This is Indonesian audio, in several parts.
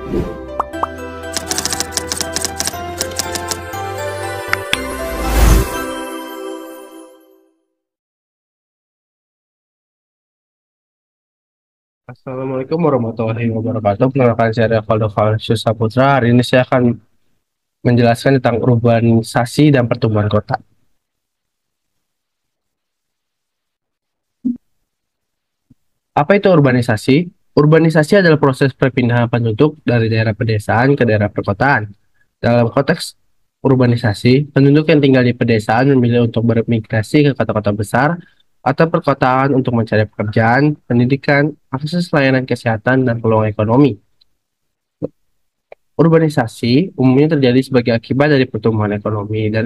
Assalamualaikum warahmatullahi wabarakatuh. Perkenalkan saya Valdo Valsius Saputra. Hari ini saya akan menjelaskan tentang urbanisasi dan pertumbuhan kota. Apa itu urbanisasi? Urbanisasi adalah proses perpindahan penduduk dari daerah pedesaan ke daerah perkotaan. Dalam konteks urbanisasi, penduduk yang tinggal di pedesaan memilih untuk bermigrasi ke kota-kota besar atau perkotaan untuk mencari pekerjaan, pendidikan, akses layanan kesehatan, dan peluang ekonomi. Urbanisasi umumnya terjadi sebagai akibat dari pertumbuhan ekonomi dan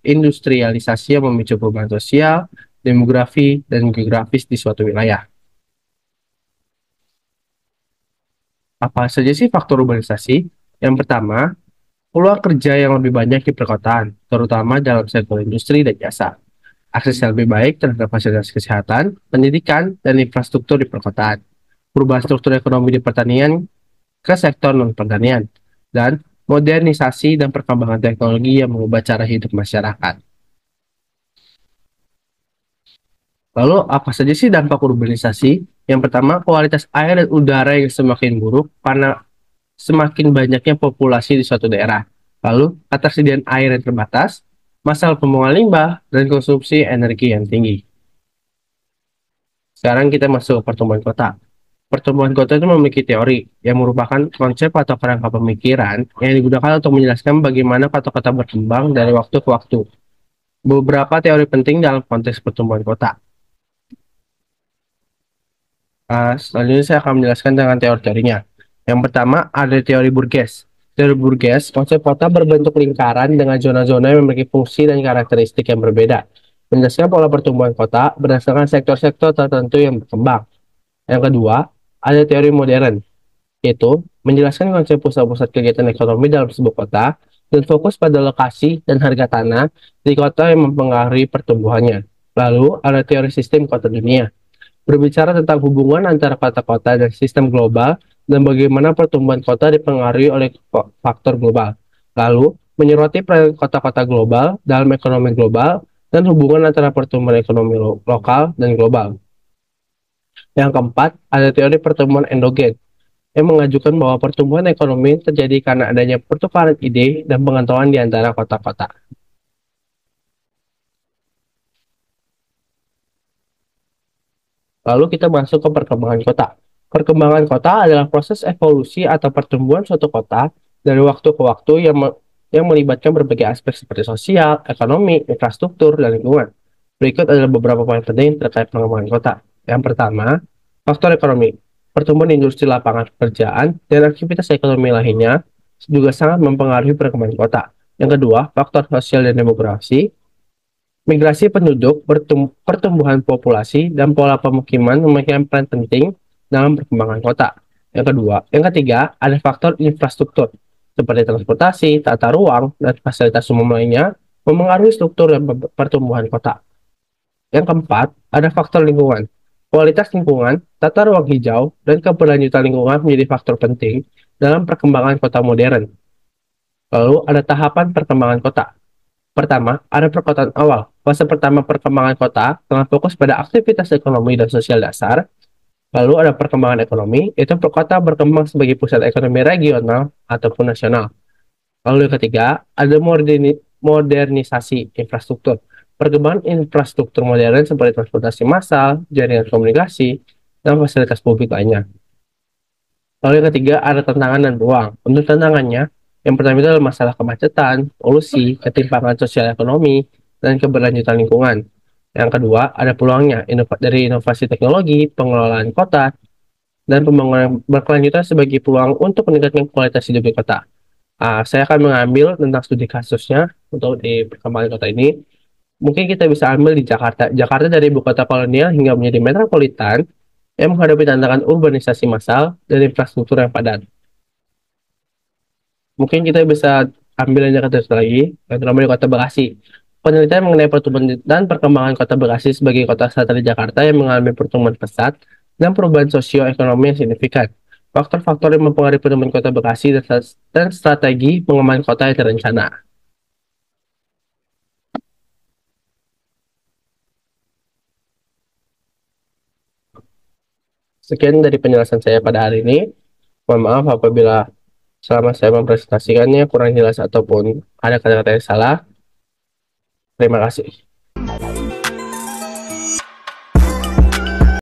industrialisasi yang memicu perubahan sosial, demografi, dan geografis di suatu wilayah. Apa saja sih faktor urbanisasi? Yang pertama, peluang kerja yang lebih banyak di perkotaan, terutama dalam sektor industri dan jasa. Akses yang lebih baik terhadap fasilitas kesehatan, pendidikan, dan infrastruktur di perkotaan. Perubahan struktur ekonomi di pertanian ke sektor non-pertanian, dan modernisasi dan perkembangan teknologi yang mengubah cara hidup masyarakat. Lalu, apa saja sih dampak urbanisasi? Yang pertama, kualitas air dan udara yang semakin buruk karena semakin banyaknya populasi di suatu daerah. Lalu, ketersediaan air yang terbatas, masalah pembuangan limbah, dan konsumsi energi yang tinggi. Sekarang kita masuk ke pertumbuhan kota. Pertumbuhan kota itu memiliki teori yang merupakan konsep atau kerangka pemikiran yang digunakan untuk menjelaskan bagaimana kota-kota berkembang dari waktu ke waktu. Beberapa teori penting dalam konteks pertumbuhan kota. Selanjutnya saya akan menjelaskan dengan teori-teorinya. Yang pertama ada teori Burgess. Teori Burgess, konsep kota berbentuk lingkaran dengan zona-zona yang memiliki fungsi dan karakteristik yang berbeda. Menjelaskan pola pertumbuhan kota berdasarkan sektor-sektor tertentu yang berkembang. Yang kedua, ada teori modern, yaitu menjelaskan konsep pusat-pusat kegiatan ekonomi dalam sebuah kota dan fokus pada lokasi dan harga tanah di kota yang mempengaruhi pertumbuhannya. Lalu, ada teori sistem kota dunia, berbicara tentang hubungan antara kota-kota dan sistem global dan bagaimana pertumbuhan kota dipengaruhi oleh faktor global. Lalu, menyoroti peran kota-kota global dalam ekonomi global dan hubungan antara pertumbuhan ekonomi lokal dan global. Yang keempat, ada teori pertumbuhan endogen yang mengajukan bahwa pertumbuhan ekonomi terjadi karena adanya pertukaran ide dan pengetahuan di antara kota-kota. Lalu kita masuk ke perkembangan kota. Perkembangan kota adalah proses evolusi atau pertumbuhan suatu kota dari waktu ke waktu yang melibatkan berbagai aspek seperti sosial, ekonomi, infrastruktur, dan lingkungan. Berikut adalah beberapa poin penting terkait pengembangan kota. Yang pertama, faktor ekonomi. Pertumbuhan industri lapangan pekerjaan dan aktivitas ekonomi lainnya juga sangat mempengaruhi perkembangan kota. Yang kedua, faktor sosial dan demografi. Migrasi penduduk, pertumbuhan populasi, dan pola pemukiman memainkan peran penting dalam perkembangan kota. Yang ketiga, ada faktor infrastruktur, seperti transportasi, tata ruang, dan fasilitas umum lainnya, memengaruhi struktur dan pertumbuhan kota. Yang keempat, ada faktor lingkungan. Kualitas lingkungan, tata ruang hijau, dan keberlanjutan lingkungan menjadi faktor penting dalam perkembangan kota modern. Lalu, ada tahapan perkembangan kota. Pertama, ada perkotaan awal. Fase pertama perkembangan kota telah fokus pada aktivitas ekonomi dan sosial dasar. Lalu ada perkembangan ekonomi, yaitu kota berkembang sebagai pusat ekonomi regional ataupun nasional. Lalu yang ketiga, ada modernisasi infrastruktur. Perkembangan infrastruktur modern seperti transportasi massal, jaringan komunikasi, dan fasilitas publik lainnya. Lalu yang ketiga, ada tantangan dan peluang. Untuk tantangannya, yang pertama itu adalah masalah kemacetan, polusi, ketimpangan sosial ekonomi, dan keberlanjutan lingkungan. Yang kedua, ada peluangnya dari inovasi teknologi, pengelolaan kota, dan pembangunan berkelanjutan sebagai peluang untuk meningkatkan kualitas hidup di kota. Saya akan mengambil tentang studi kasusnya untuk di perkembangan kota ini. Mungkin kita bisa ambil di Jakarta. Jakarta dari ibu kota kolonial hingga menjadi metropolitan yang menghadapi tantangan urbanisasi massal dan infrastruktur yang padat. Mungkin kita bisa ambil yang Jakarta lagi, yang terutama di kota Bekasi. Penelitian mengenai pertumbuhan dan perkembangan kota Bekasi sebagai kota satelit Jakarta yang mengalami pertumbuhan pesat dan perubahan sosioekonomi yang signifikan. faktor-faktor yang mempengaruhi penemuan kota Bekasi dan strategi pengembangan kota yang terencana. Sekian dari penjelasan saya pada hari ini. Mohon maaf apabila selama saya mempresentasikannya kurang jelas ataupun ada kata-kata yang salah. Terima kasih.